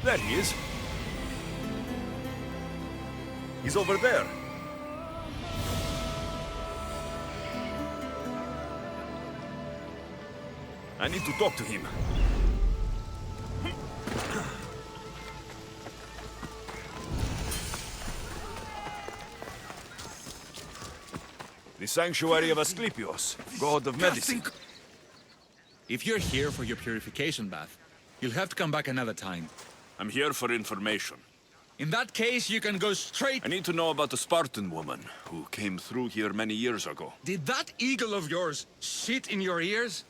There he is. He's over there. I need to talk to him. The Sanctuary of Asklepios, god of medicine. If you're here for your purification bath, you'll have to come back another time. I'm here for information. In that case, you can go straight... I need to know about the Spartan woman who came through here many years ago. Did that eagle of yours shit in your ears?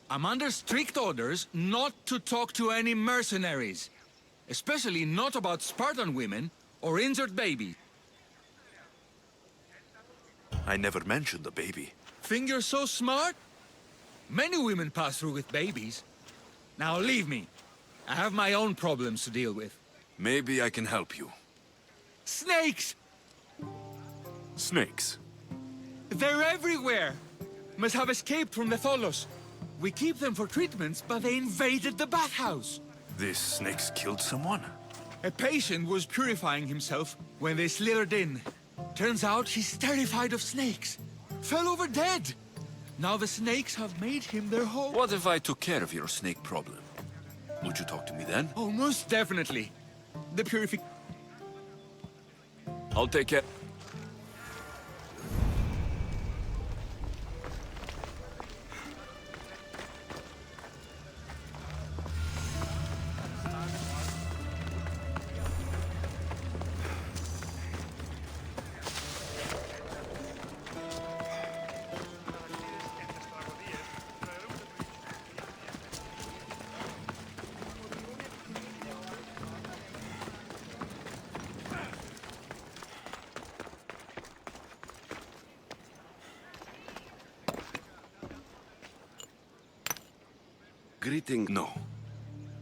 I'm under strict orders not to talk to any mercenaries. Especially not about Spartan women or injured babies. I never mentioned the baby. Think you're so smart? Many women pass through with babies. Now leave me. I have my own problems to deal with. Maybe I can help you. Snakes! Snakes? They're everywhere! Must have escaped from the Tholos. We keep them for treatments, but they invaded the bathhouse. These snakes killed someone? A patient was purifying himself when they slithered in. Turns out he's terrified of snakes. Fell over dead. Now the snakes have made him their home. What if I took care of your snake problem? Would you talk to me then? Oh, most definitely. The purific... I'll take care. Greeting. No.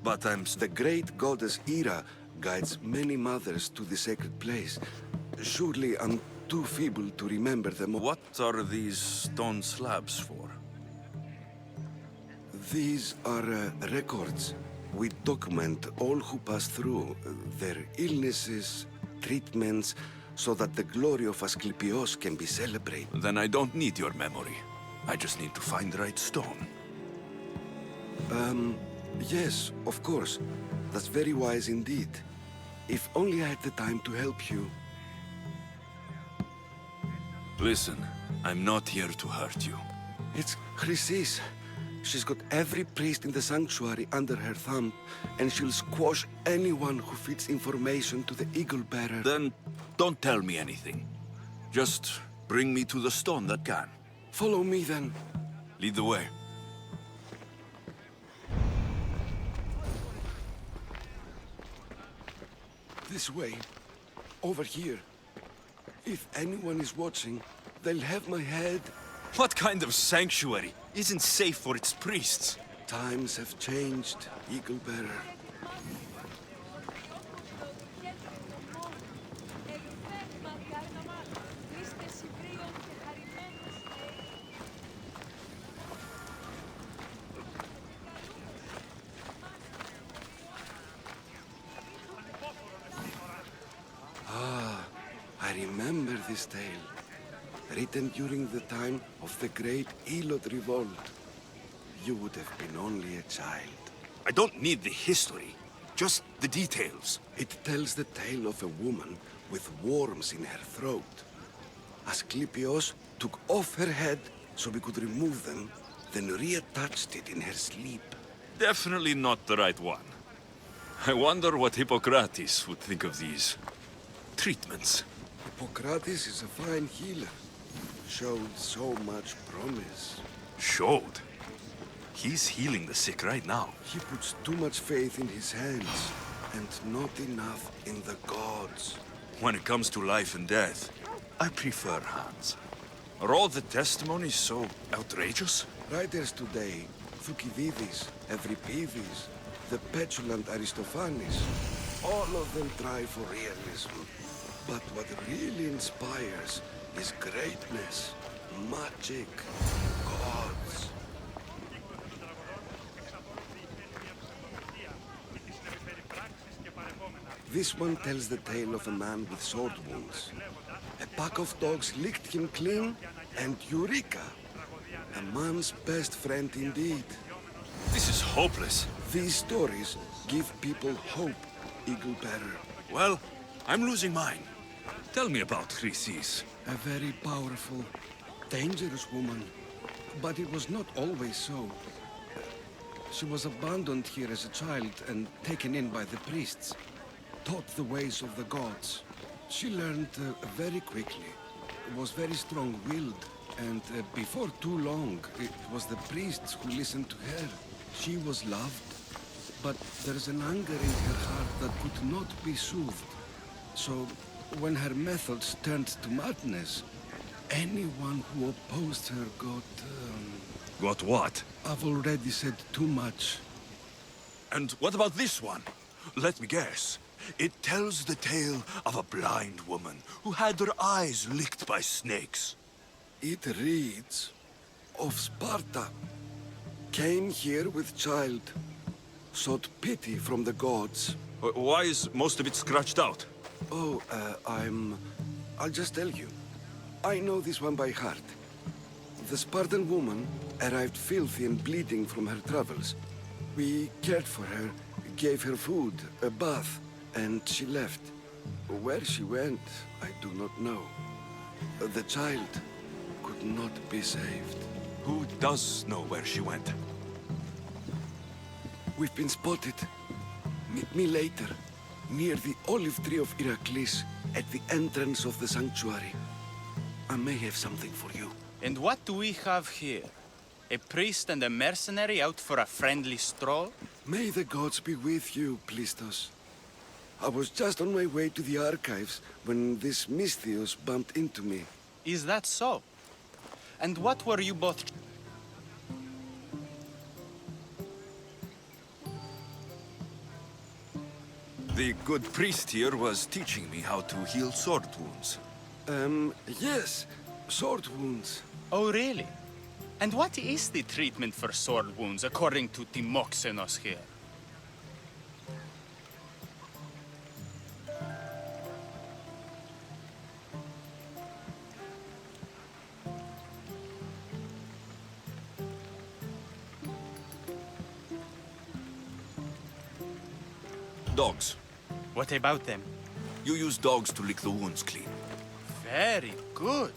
But the great goddess Ira guides many mothers to the sacred place. Surely I'm too feeble to remember them. What are these stone slabs for? These are records. We document all who pass through, their illnesses, treatments, so that the glory of Asklepios can be celebrated. Then I don't need your memory. I just need to find the right stone. Yes, of course. That's very wise indeed. If only I had the time to help you. Listen, I'm not here to hurt you. It's Chrysis. She's got every priest in the sanctuary under her thumb, and she'll squash anyone who feeds information to the Eagle Bearer. Then don't tell me anything. Just bring me to the stone that can. Follow me then. Lead the way. This way. Over here. If anyone is watching, they'll have my head. What kind of sanctuary isn't safe for its priests? Times have changed, Eagle Bearer. I remember this tale, written during the time of the Great Elot Revolt. You would have been only a child. I don't need the history, just the details. It tells the tale of a woman with worms in her throat. Asklepios took off her head so we could remove them, then reattached it in her sleep. Definitely not the right one. I wonder what Hippocrates would think of these treatments. Hippocrates is a fine healer. Showed so much promise. Showed? He's healing the sick right now. He puts too much faith in his hands, and not enough in the gods. When it comes to life and death, I prefer hands. Are all the testimonies so outrageous? Writers today, Thucydides, Euripides, the petulant Aristophanes, all of them try for realism. But what really inspires is greatness, magic, gods. This one tells the tale of a man with sword wounds. A pack of dogs licked him clean, and Eureka! A man's best friend indeed. This is hopeless. These stories give people hope, Eagle Bearer. Well, I'm losing mine. Tell me about Chrysis. A very powerful, dangerous woman. But it was not always so. She was abandoned here as a child and taken in by the priests. Taught the ways of the gods. She learned very quickly. Was very strong-willed. And before too long, it was the priests who listened to her. She was loved. But there's an anger in her heart that could not be soothed. So, when her methods turned to madness, anyone who opposed her got... Got what? I've already said too much. And what about this one? Let me guess. It tells the tale of a blind woman who had her eyes licked by snakes. It reads of Sparta. Came here with child. Sought pity from the gods. Why is most of it scratched out? Oh, I'll just tell you. I know this one by heart. The Spartan woman arrived filthy and bleeding from her travels. We cared for her, gave her food, a bath, and she left. Where she went, I do not know. The child could not be saved. Who does know where she went? We've been spotted. Meet me later, near the olive tree of Heracles, at the entrance of the sanctuary. I may have something for you. And what do we have here? A priest and a mercenary out for a friendly stroll? May the gods be with you, Plistos. I was just on my way to the archives when this Misthios bumped into me. Is that so? And what were you both... The good priest here was teaching me how to heal sword wounds. Yes. Sword wounds. Oh, really? And what is the treatment for sword wounds, according to Timoxenos here? Dogs. What about them? You use dogs to lick the wounds clean. Very good.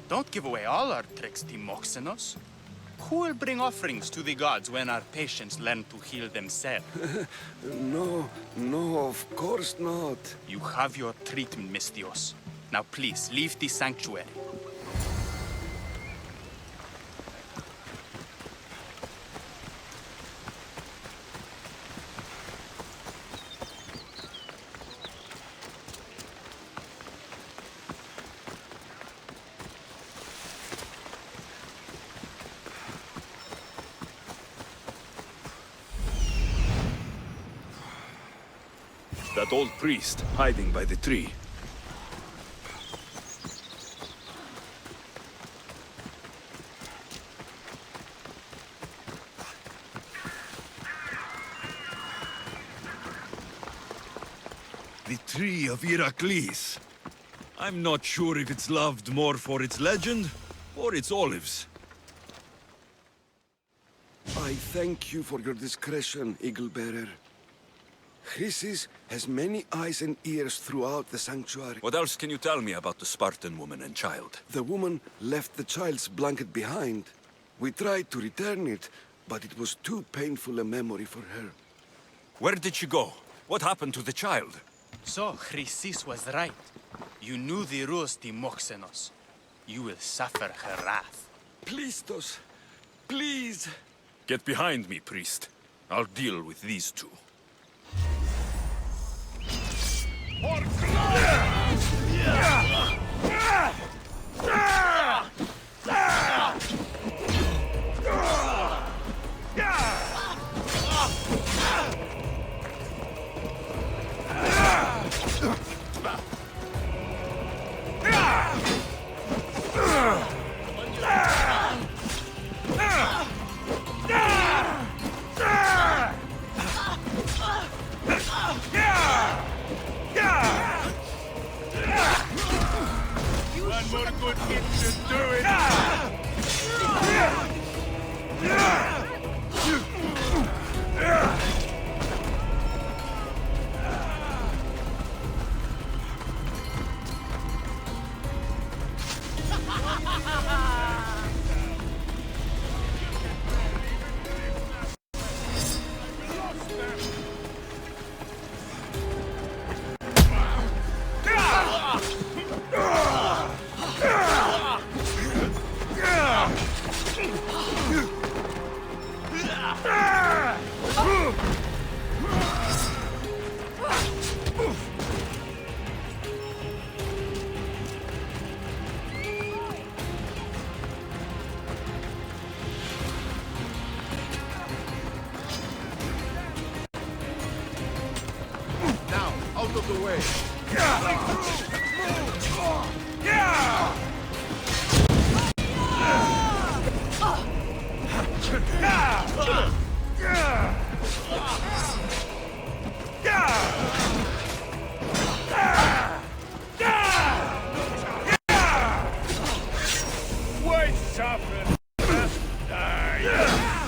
Don't give away all our tricks, Timoxenos. Who will bring offerings to the gods when our patients learn to heal themselves? No, of course not. You have your treatment, Misthios. Now please, leave the sanctuary. That old priest hiding by the tree. The tree of Heracles. I'm not sure if it's loved more for its legend or its olives. I thank you for your discretion, Eagle Bearer. Chrysis has many eyes and ears throughout the sanctuary. What else can you tell me about the Spartan woman and child? The woman left the child's blanket behind. We tried to return it, but it was too painful a memory for her. Where did she go? What happened to the child? So, Chrysis was right. You knew the rules, Timoxenos. You will suffer her wrath. Plistos, please. Get behind me, priest. I'll deal with these two. more good it should do it! Now, out of the way. Wait, suffer! Just die!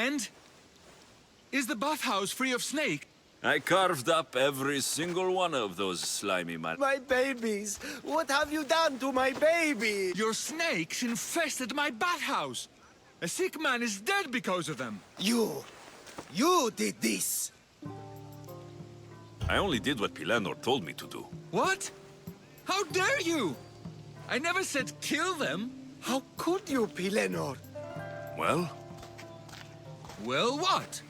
And? Is the bathhouse free of snake? I carved up every single one of those slimy man. My babies! What have you done to my baby? Your snakes infested my bathhouse! A sick man is dead because of them! You did this! I only did what Pilanor told me to do. What? How dare you? I never said kill them. How could you, Pilenor? Well, Well, what?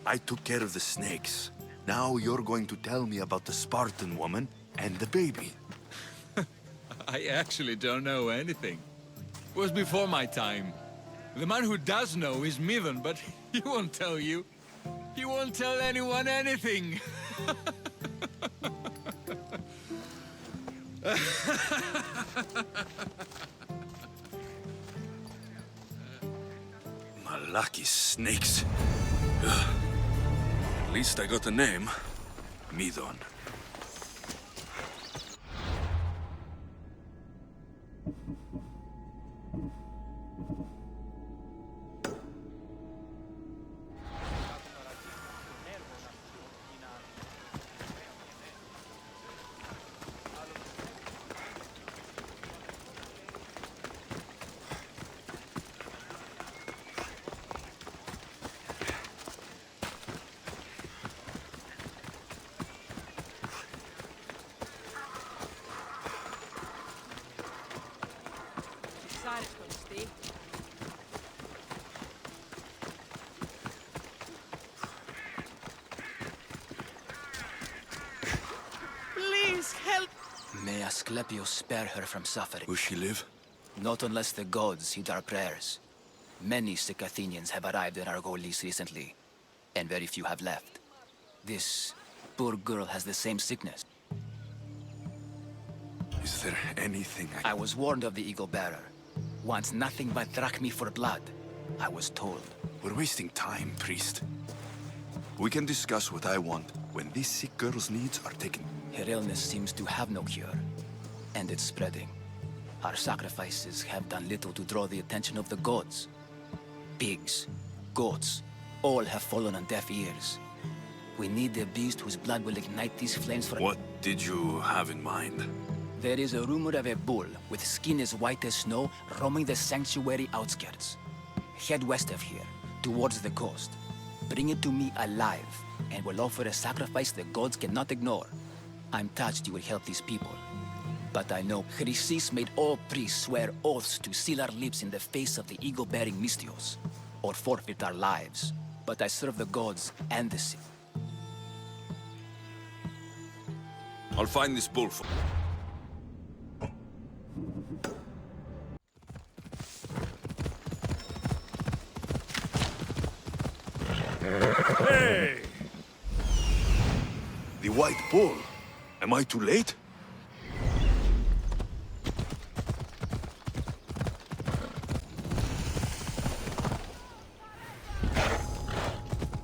I took care of the snakes. Now you're going to tell me about the Spartan woman and the baby. I actually don't know anything. It was before my time. The man who does know is Midon, but he won't tell you. He won't tell anyone anything. Malaki snakes. Ugh. At least I got a name. Midon. Please help! May Asklepios spare her from suffering. Will she live? Not unless the gods heed our prayers. Many sick Athenians have arrived in Argolis recently, and very few have left. This poor girl has the same sickness. Is there anything I was warned of the Eagle Bearer. Wants nothing but drachmi for blood, I was told. We're wasting time, priest. We can discuss what I want when this sick girl's needs are taken. Her illness seems to have no cure, and it's spreading. Our sacrifices have done little to draw the attention of the gods. Pigs, goats, all have fallen on deaf ears. We need a beast whose blood will ignite these flames for— What did you have in mind? There is a rumor of a bull with skin as white as snow roaming the sanctuary outskirts. Head west of here, towards the coast. Bring it to me alive, and we'll offer a sacrifice the gods cannot ignore. I'm touched you will help these people. But I know Chrysis made all priests swear oaths to seal our lips in the face of the eagle-bearing Mystios, or forfeit our lives. But I serve the gods and the sea. I'll find this bull for... Hey! The White Bull. Am I too late?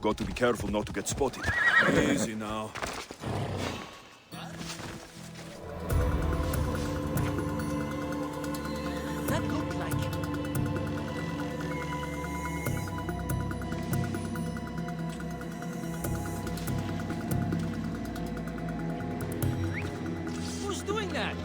Got to be careful not to get spotted. Easy now. That looked like it. Who's doing that?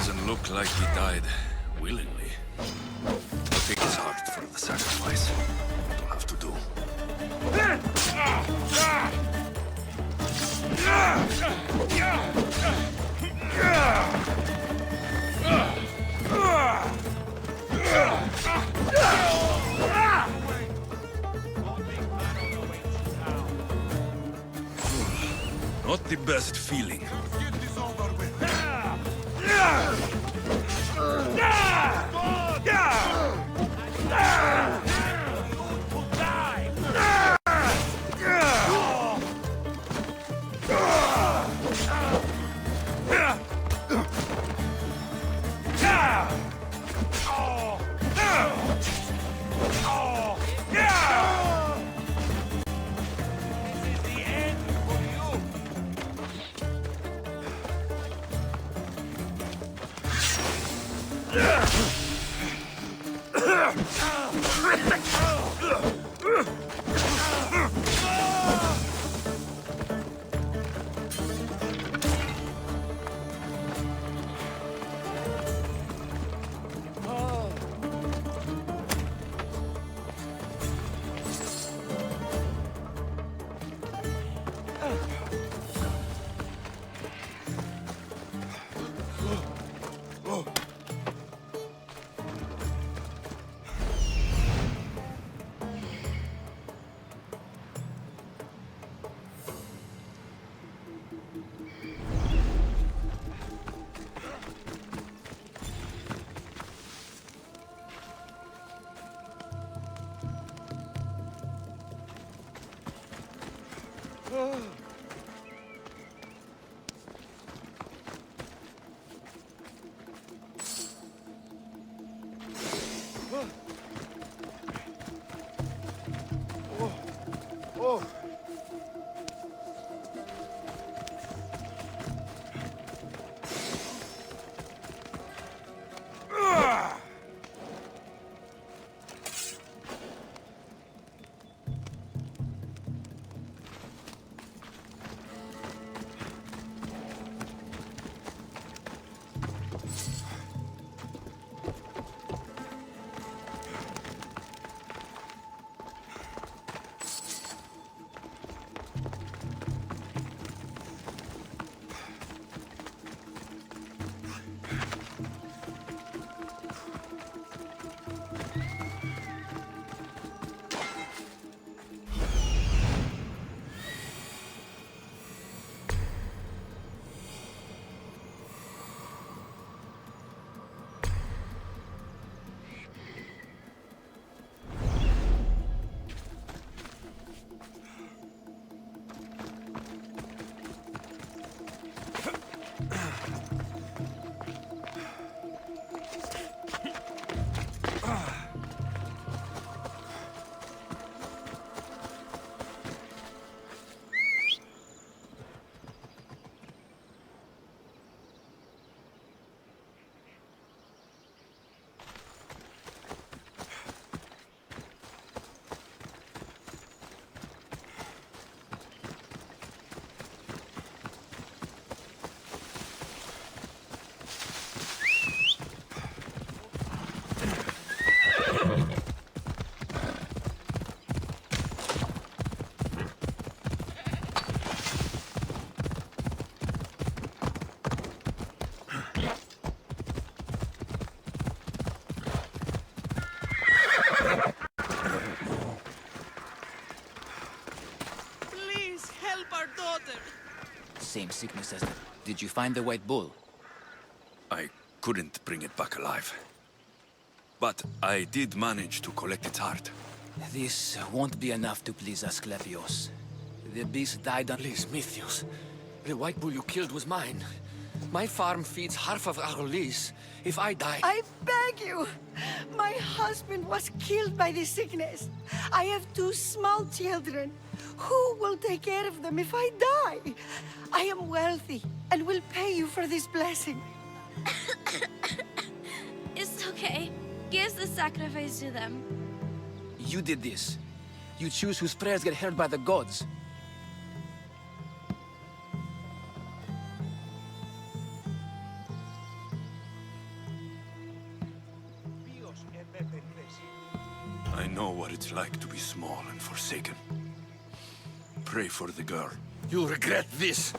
Doesn't look like he died willingly. Take his heart for the sacrifice. It'll have to do. Not the best feeling. Same sickness as the... Did you find the white bull? I couldn't bring it back alive. But I did manage to collect its heart. This won't be enough to please Asklepios. The beast died on... Please, Mythios. The white bull you killed was mine. My farm feeds half of our lease. If I die... I beg you! My husband was killed by this sickness. I have 2 small children. Who will take care of them if I die? I am wealthy and will pay you for this blessing. It's okay. Give the sacrifice to them. You did this. You choose whose prayers get heard by the gods. I know what it's like to be small and forsaken. Pray for the girl. You'll regret this.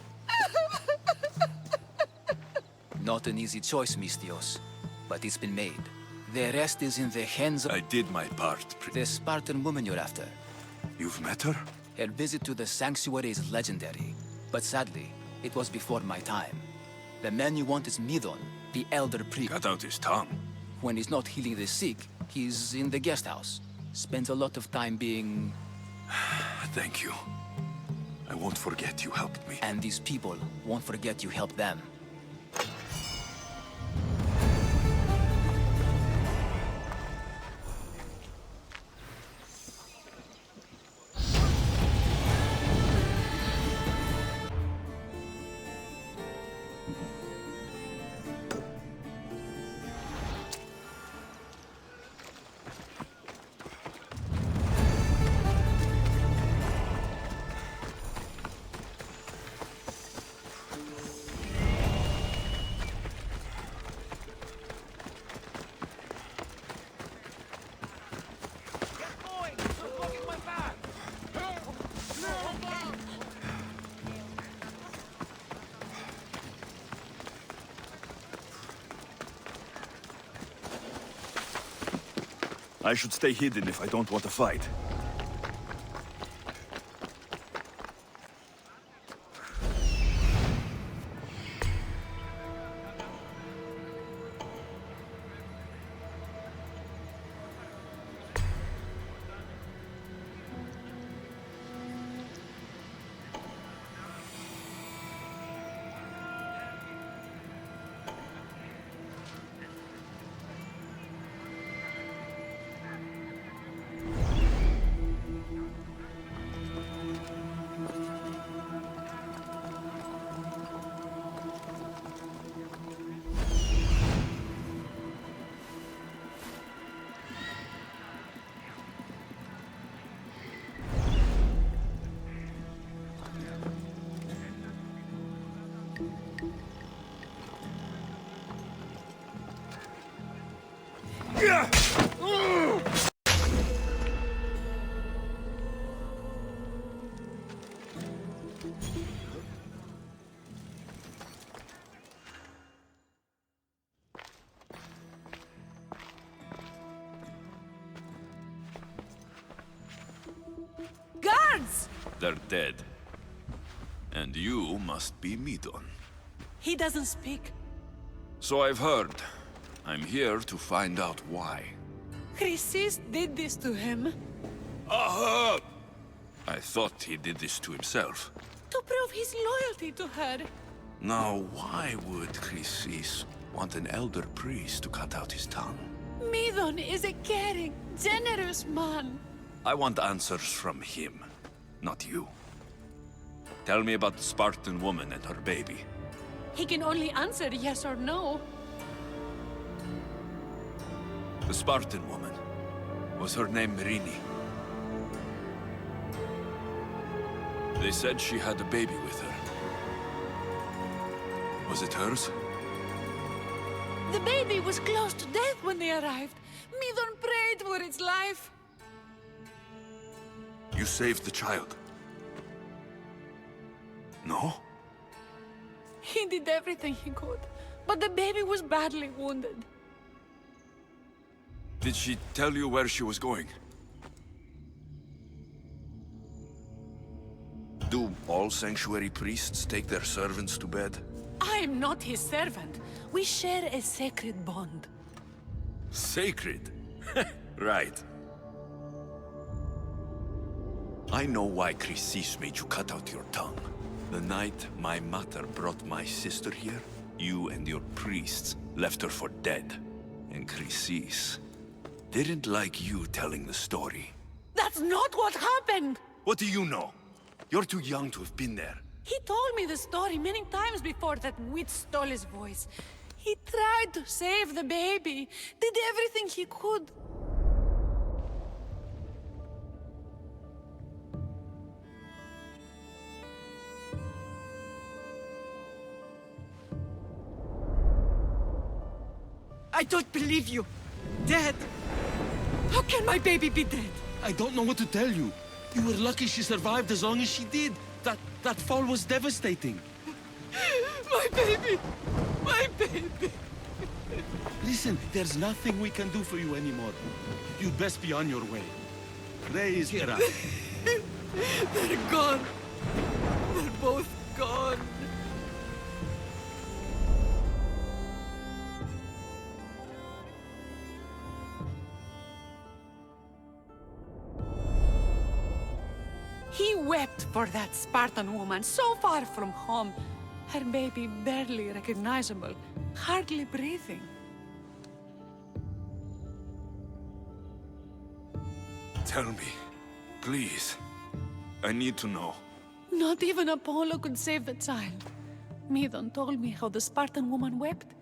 Not an easy choice, Mistios, but it's been made. The rest is in the hands of I did my part. the Spartan woman you're after. You've met her? Her visit to the sanctuary is legendary, but sadly, it was before my time. The man you want is Midon, the elder priest. Cut out his tongue. When he's not healing the sick, he's in the guest house. Spends a lot of time being... Thank you. I won't forget you helped me. And these people won't forget you helped them. I should stay hidden if I don't want to fight. Guards! They're dead. And you must be Midon. He doesn't speak. So I've heard. I'm here to find out why. Chrysis did this to him. Aha! I thought he did this to himself. To prove his loyalty to her. Now, why would Chrysis want an elder priest to cut out his tongue? Midon is a caring, generous man. I want answers from him, not you. Tell me about the Spartan woman and her baby. He can only answer yes or no. The Spartan woman. Was her name Merini? They said she had a baby with her. Was it hers? The baby was close to death when they arrived. Midon prayed for its life. You saved the child. No? He did everything he could, but the baby was badly wounded. Did she tell you where she was going? Do all sanctuary priests take their servants to bed? I am not his servant. We share a sacred bond. Sacred? Right. I know why Chrysis made you cut out your tongue. The night my mother brought my sister here, you and your priests left her for dead. And Chrysis didn't like you telling the story. That's not what happened! What do you know? You're too young to have been there. He told me the story many times before that witch stole his voice. He tried to save the baby, did everything he could. I don't believe you. Dead. How can my baby be dead? I don't know what to tell you. You were lucky she survived as long as she did. That fall was devastating. My baby! My baby! Listen, there's nothing we can do for you anymore. You'd best be on your way. Raise here. They're gone. They're both gone. He wept for that Spartan woman so far from home. Her baby barely recognizable, hardly breathing. Tell me, please. I need to know. Not even Apollo could save the child. Medon told me how the Spartan woman wept,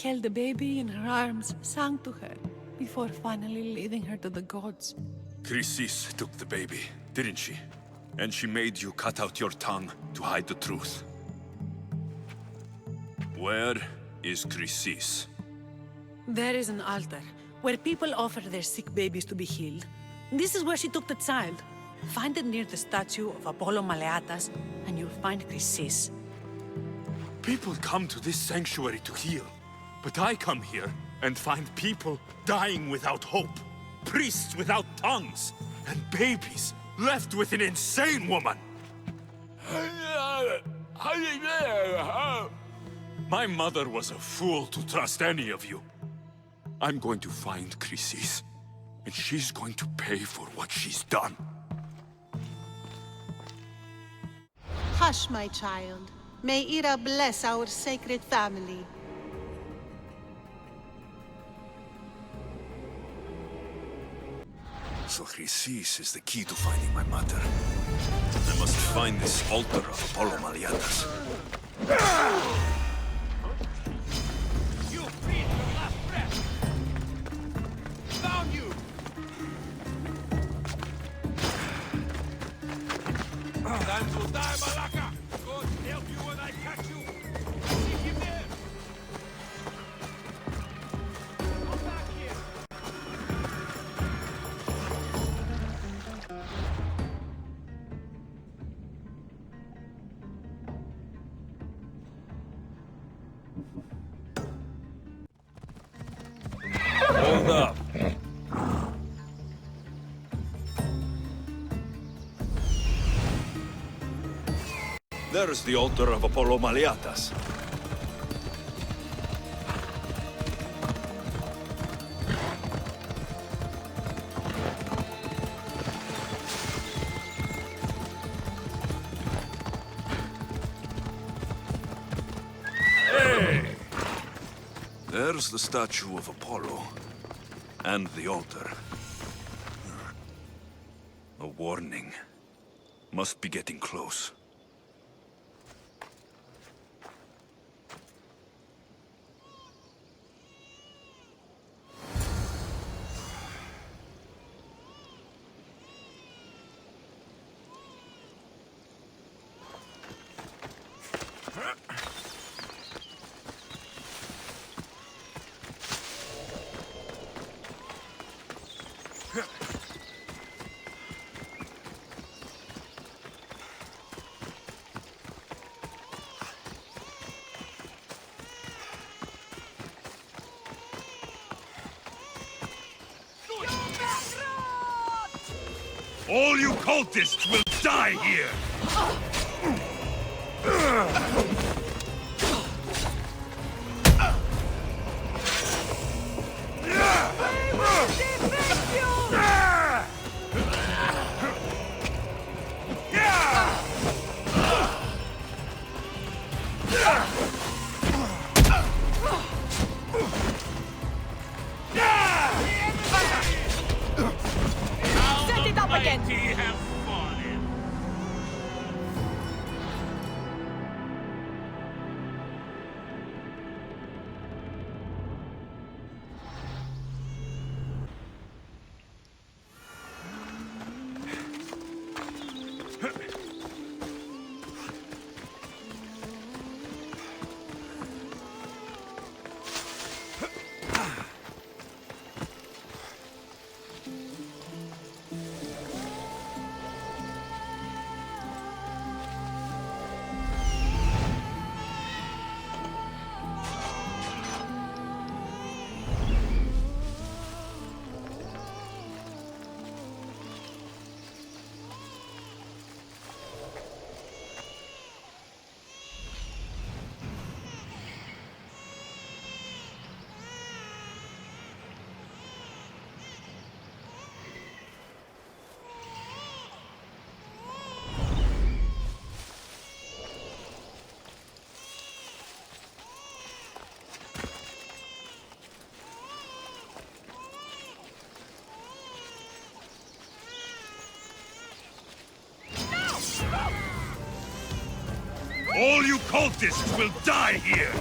held the baby in her arms, sang to her, before finally leading her to the gods. Chrysis took the baby, didn't she? And she made you cut out your tongue to hide the truth. Where is Chrysis? There is an altar, where people offer their sick babies to be healed. This is where she took the child. Find it near the statue of Apollo Maleatas, and you'll find Chrysis. People come to this sanctuary to heal. But I come here and find people dying without hope. Priests without tongues. And babies left with an insane woman. My mother was a fool to trust any of you. I'm going to find Chrysis, and she's going to pay for what she's done. Hush, my child. May Ira bless our sacred family. So Chrysis is the key to finding my mother. I must find this altar of Apollo Maleatas. You breathe your last breath! Found you! Time to die, Malaka! God help you when I catch you! See him there! Come back here! Hold up. There's the altar of Apollo Maleatas. Hey! There's the statue of Apollo. And the altar. A warning. Must be getting close. All you cultists will die here! Set it up again! Have fallen. All you cultists will die here!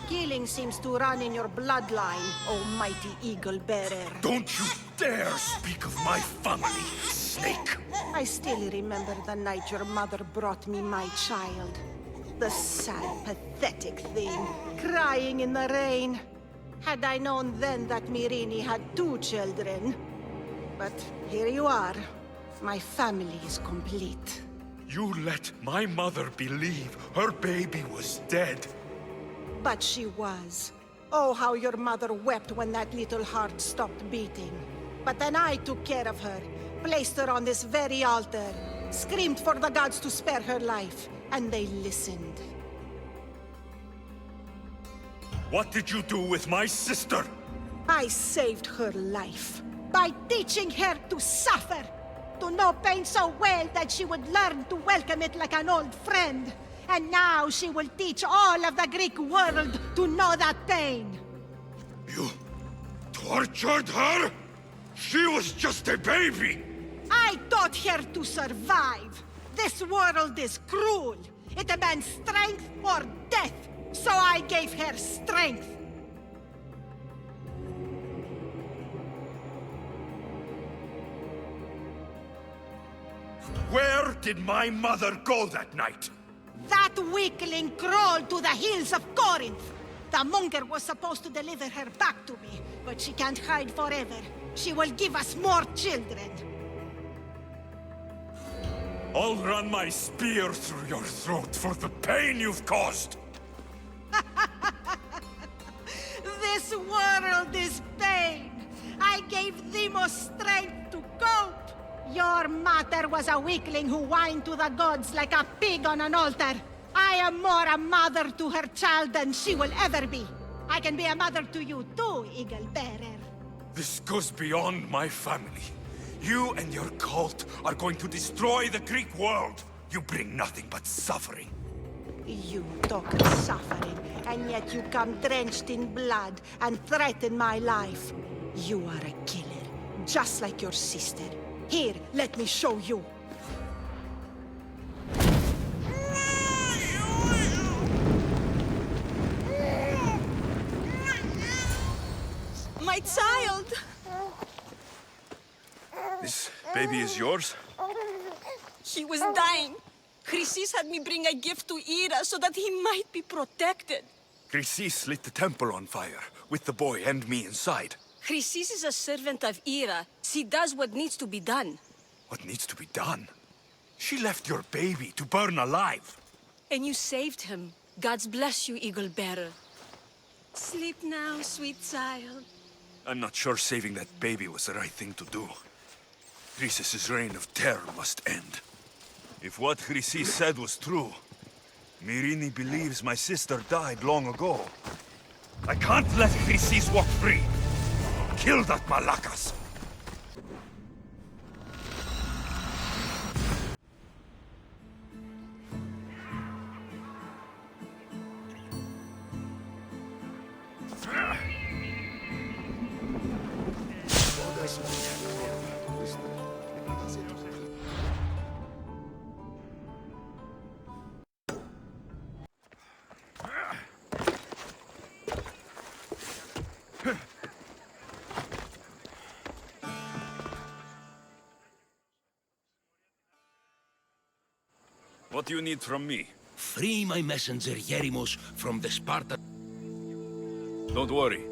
Killing seems to run in your bloodline, oh mighty eagle bearer. Don't you dare speak of my family, snake! I still remember the night your mother brought me my child. The sad, pathetic thing, crying in the rain. Had I known then that Myrini had 2 children. But here you are. My family is complete. You let my mother believe her baby was dead. But she was. Oh, how your mother wept when that little heart stopped beating. But then I took care of her, placed her on this very altar, screamed for the gods to spare her life, and they listened. What did you do with my sister? I saved her life by teaching her to suffer, to know pain so well that she would learn to welcome it like an old friend. And now she will teach all of the Greek world to know that pain. You tortured her? She was just a baby! I taught her to survive. This world is cruel. It demands strength or death. So I gave her strength. Where did my mother go that night? That weakling crawled to the hills of Corinth. The monger was supposed to deliver her back to me, but she can't hide forever. She will give us more children. I'll run my spear through your throat for the pain you've caused! This world is pain. I gave Demos strength to cope. Your mother was a weakling who whined to the gods like a pig on an altar. I am more a mother to her child than she will ever be. I can be a mother to you too, Eagle Bearer. This goes beyond my family. You and your cult are going to destroy the Greek world. You bring nothing but suffering. You talk of suffering, and yet you come drenched in blood and threaten my life. You are a killer, just like your sister. Here, let me show you. My child! This baby is yours? He was dying. Chrysis had me bring a gift to Ira so that he might be protected. Chrysis lit the temple on fire, with the boy and me inside. Chrysis is a servant of Ira. She does what needs to be done. What needs to be done? She left your baby to burn alive. And you saved him. Gods bless you, Eagle Bearer. Sleep now, sweet child. I'm not sure saving that baby was the right thing to do. Chrysis' reign of terror must end. If what Chrysis said was true, Myrini believes my sister died long ago. I can't let Chrysis walk free. Kill that Malakas! What do you need from me? Free my messenger Yerimos from the Spartan. Don't worry.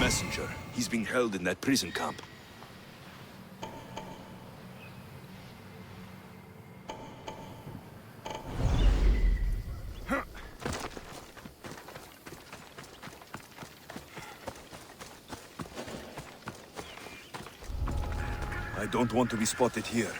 Messenger. He's being held in that prison camp. I don't want to be spotted here.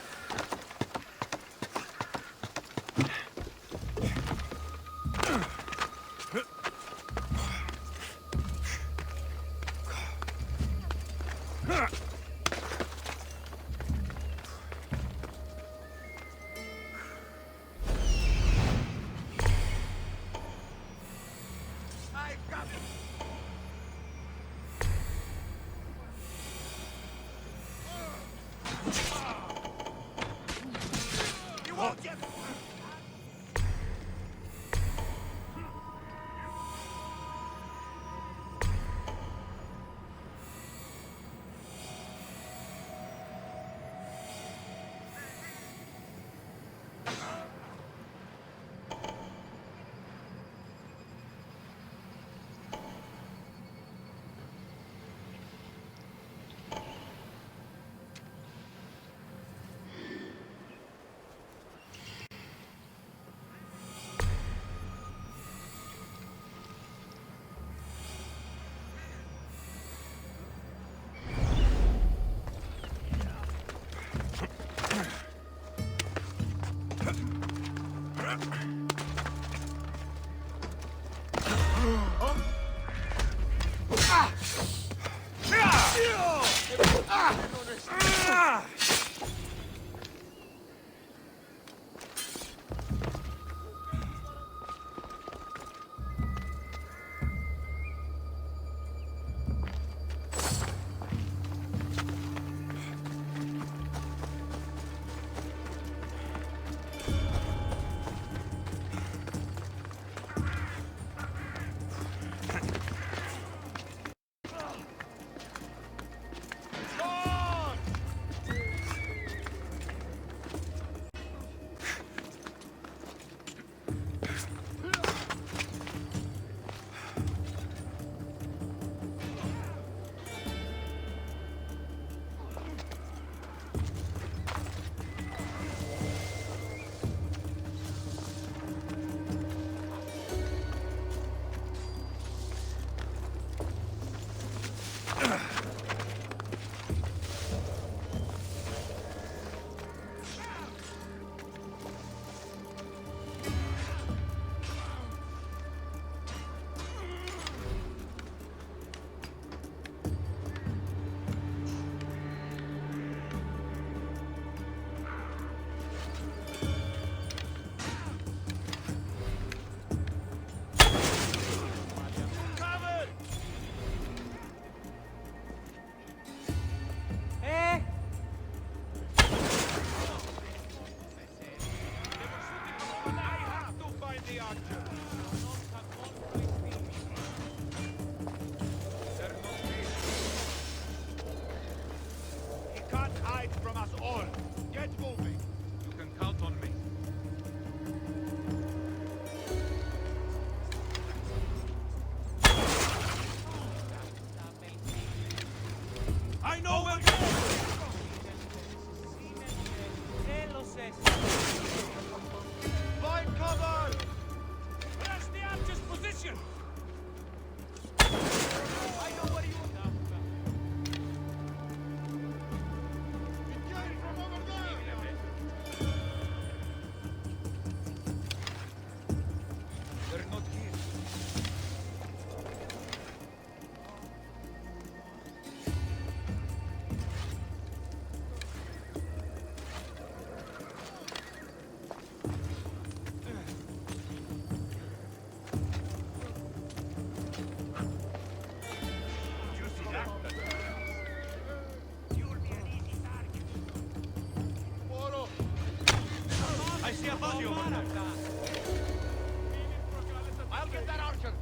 I'll get that archer.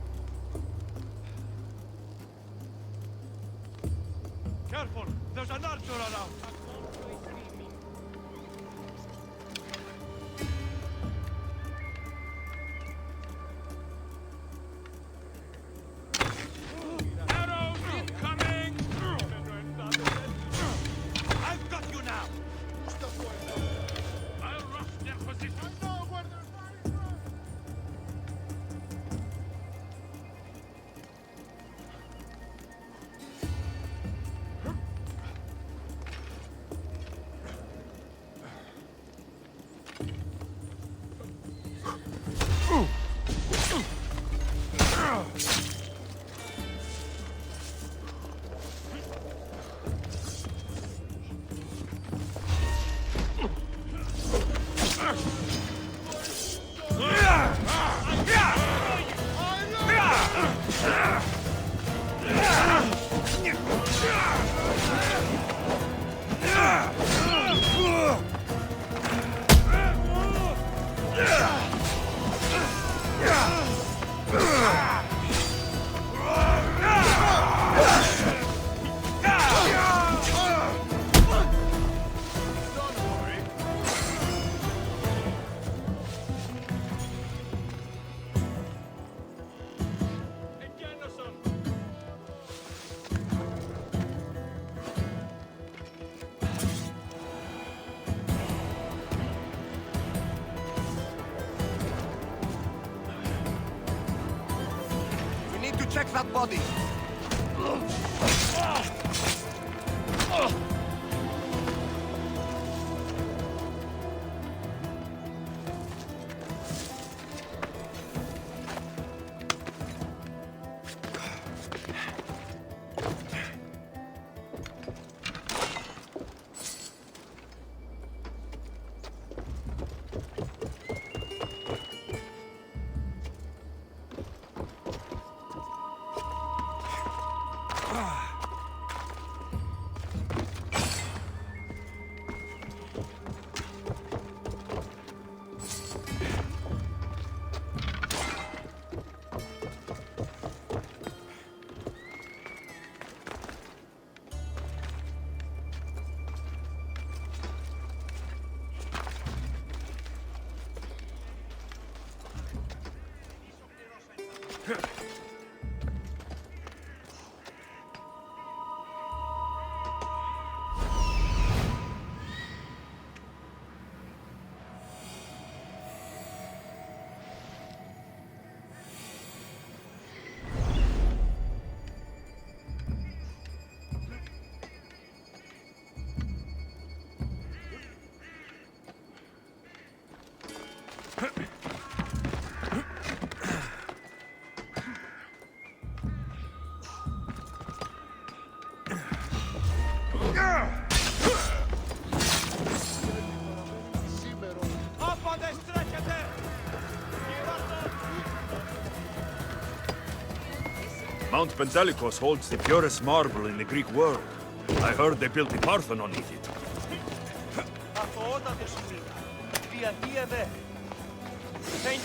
Careful! There's an archer around! Arrows incoming! I've got you now! I'll rush their position! Check that body. Mount Pentelicos holds the purest marble in the Greek world. I heard they built the Parthenon with it.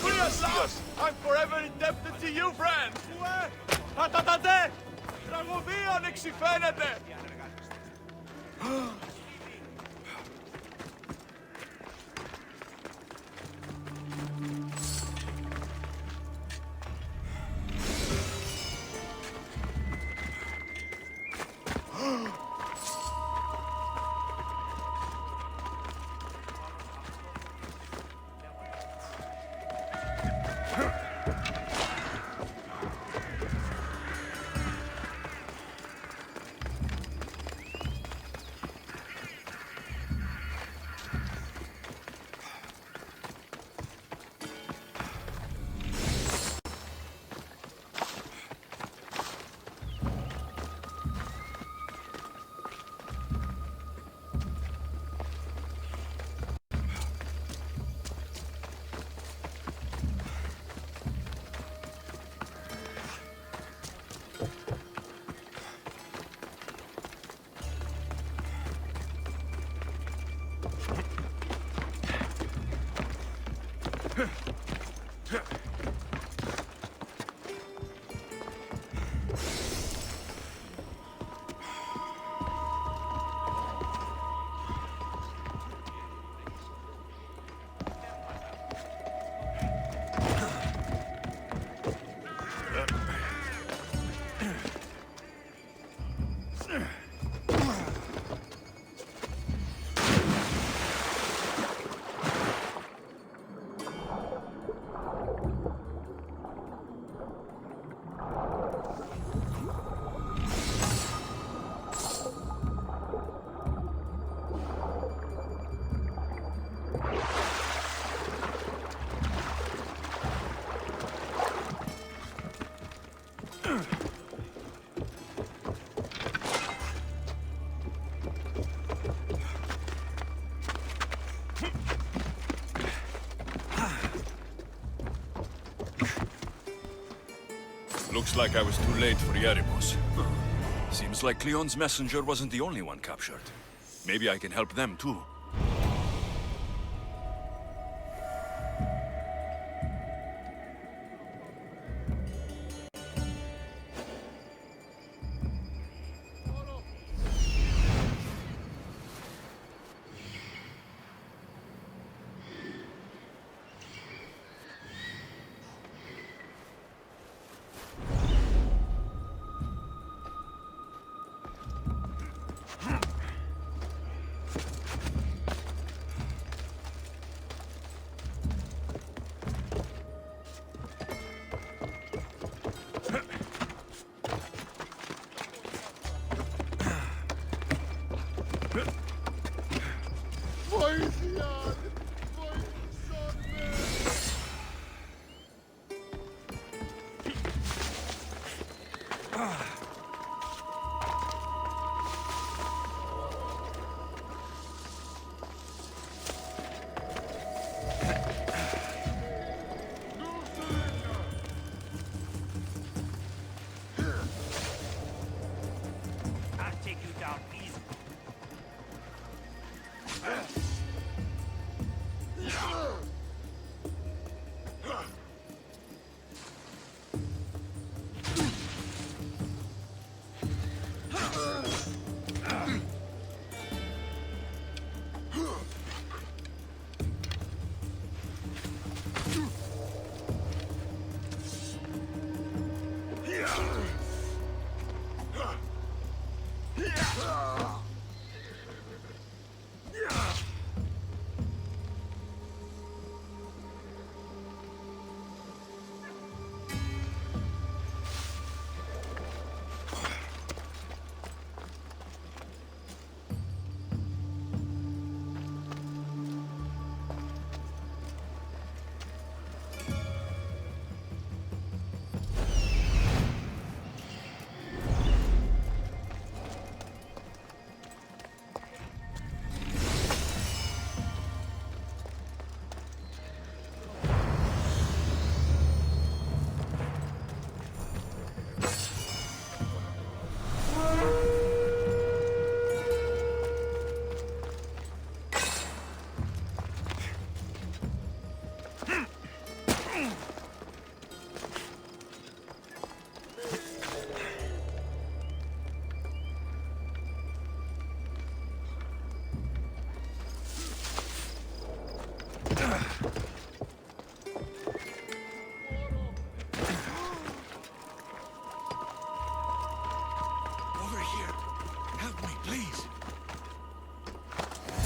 Priests, I'm forever indebted to you, friend! Τραγωδία ανεξιφαίνεται! Looks like I was too late for Yeremos. Seems like Cleon's messenger wasn't the only one captured. Maybe I can help them too.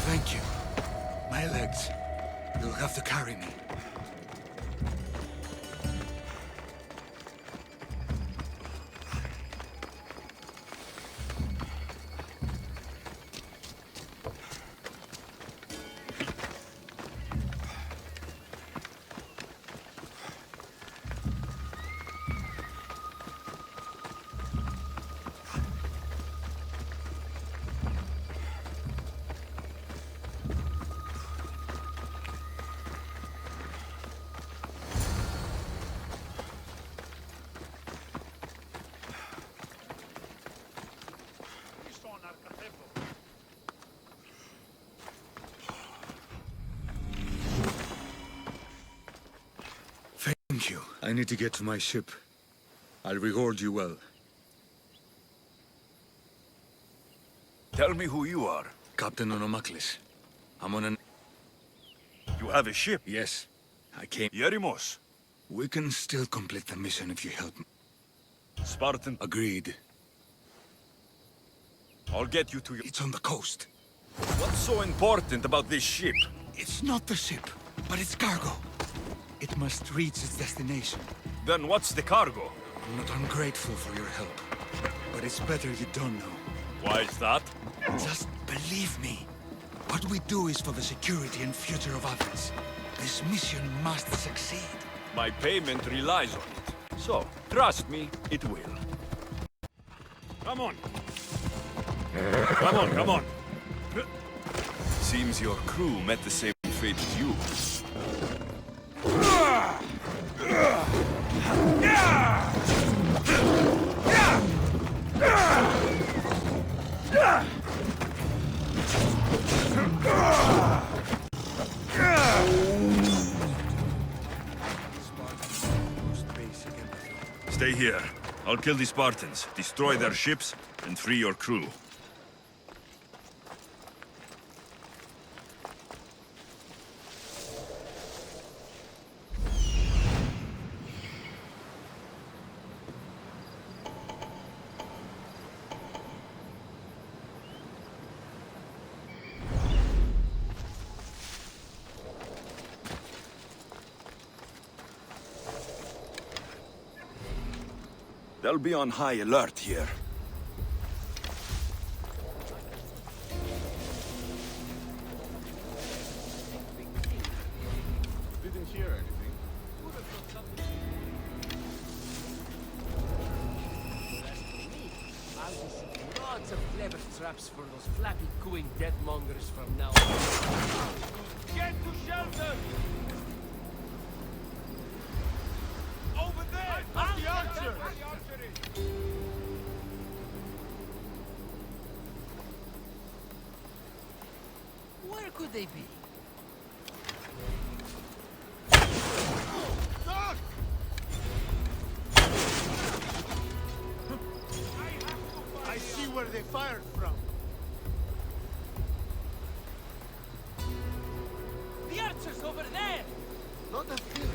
Thank you. My legs. You'll have to carry me. Thank you. I need to get to my ship. I'll reward you well. Tell me who you are. Captain Onomaklis. I'm on an... You have a ship? Yes. I came... Yeremos. We can still complete the mission if you help me. Spartan. Agreed. I'll get you to your... It's on the coast. What's so important about this ship? It's not the ship, but its cargo. It must reach its destination. Then what's the cargo? I'm not ungrateful for your help, but it's better you don't know. Why is that? Just believe me. What we do is for the security and future of Athens. This mission must succeed. My payment relies on it. So, trust me, it will. Come on. Come on. Seems your crew met the same fate as you. Stay here. I'll kill the Spartans, destroy their ships, and free your crew. They'll be on high alert here. Didn't hear anything. I'll be seeing lots of clever traps for those flappy cooing deathmongers from now on. Get to shelter! Over there! That's the archer! Where could they be? Duck! I see where they fired from. The archers over there! Not a feeling.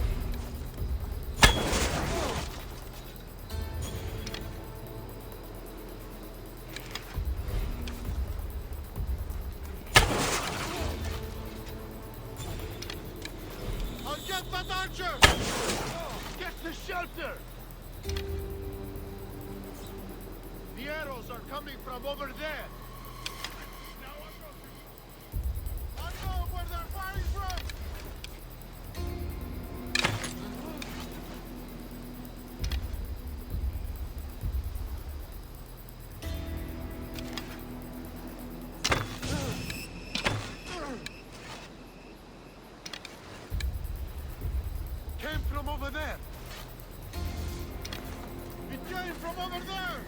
I'll get that archer! Get to shelter! The arrows are coming from over there. I know where they're firing from! Came from over there. It came from over there.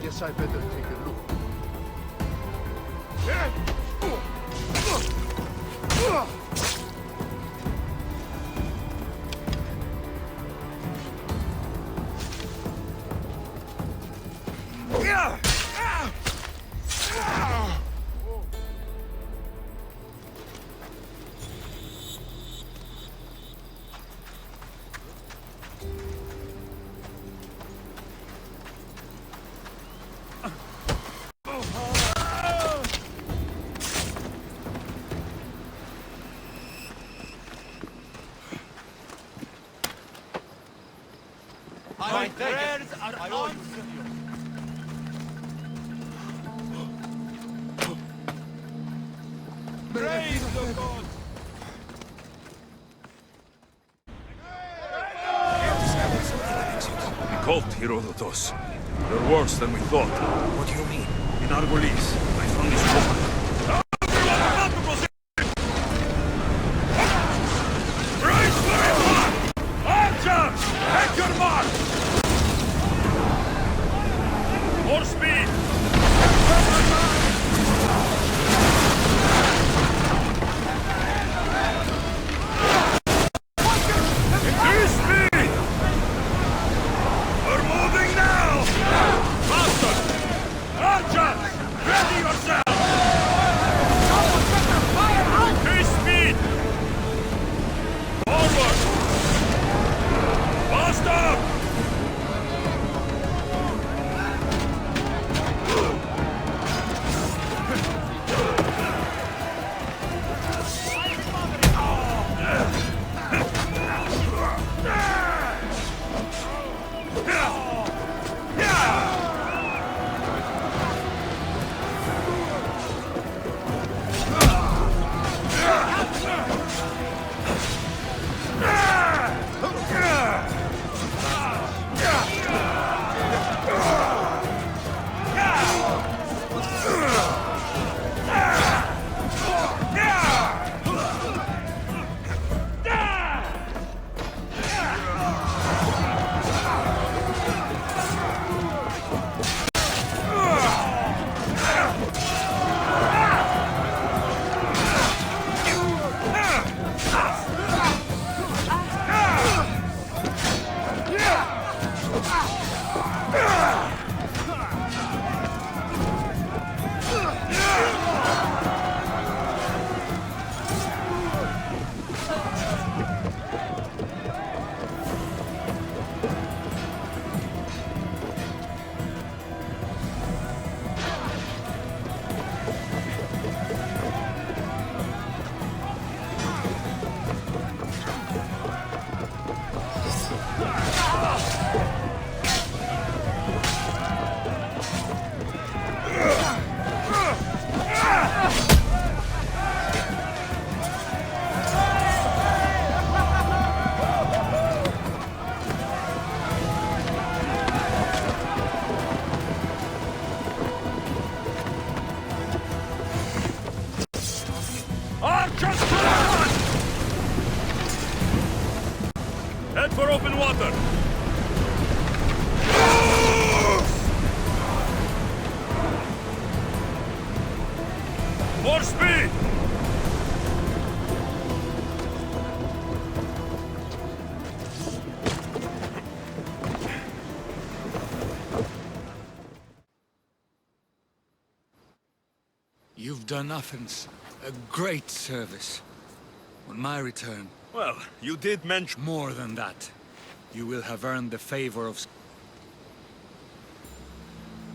Guess I better take a look. My prayers are answered. Praise the God. The cult, Herodotus. They're worse than we thought. What do you mean? In Argolis, I found this woman. Brace for it! Archers! Take your mark! More speed! Increase speed! Head for open water! More speed! You've done Athens a great service. On my return, Well, you did mention... more than that, you will have earned the favor of...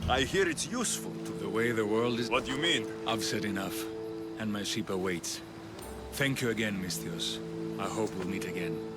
I hear it's useful to... The way the world is... What do you mean? I've said enough, and my ship awaits. Thank you again, Misthios. I hope we'll meet again.